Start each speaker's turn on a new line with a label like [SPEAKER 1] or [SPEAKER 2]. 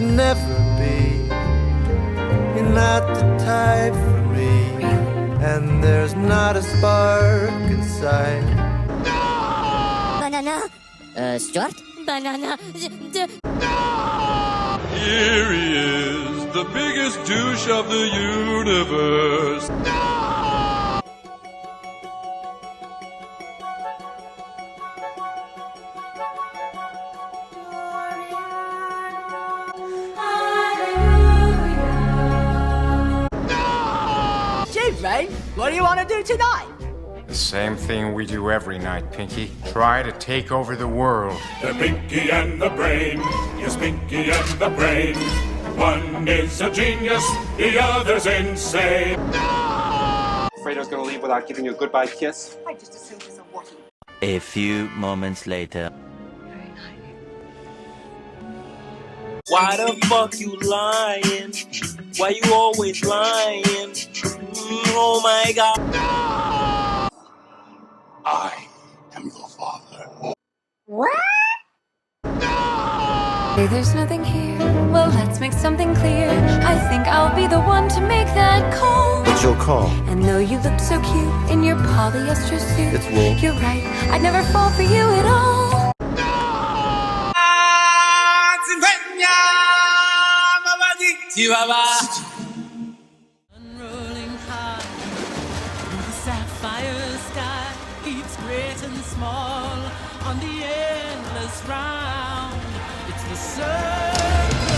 [SPEAKER 1] can never be. You're not the type for me, and there's not a spark inside.
[SPEAKER 2] Banana. Stuart? Banana.
[SPEAKER 3] Here he is, the biggest douche of the universe.
[SPEAKER 4] Gee, Rain, what do you want to do tonight?
[SPEAKER 5] The same thing we do every night, Pinky. Try to take over the world.
[SPEAKER 6] The Pinky and the Brain, yes, Pinky and the Brain. One is a genius, the other's insane.
[SPEAKER 7] Fredo's gonna leave without giving you a goodbye kiss?
[SPEAKER 4] I just assumed it's a watty.
[SPEAKER 8] A few moments later.
[SPEAKER 9] Why the fuck you lying? Why you always lying? Oh my god.
[SPEAKER 6] I am your father.
[SPEAKER 2] What?
[SPEAKER 10] There's nothing here. Well, let's make something clear. I think I'll be the one to make that call.
[SPEAKER 1] What's your call?
[SPEAKER 10] And though you look so cute in your polyester suit,
[SPEAKER 1] It's wool.
[SPEAKER 10] you're right, I'd never fall for you at all.
[SPEAKER 11] Unrolling high through the sapphire sky, heaps great and small on the endless round. It's the circle.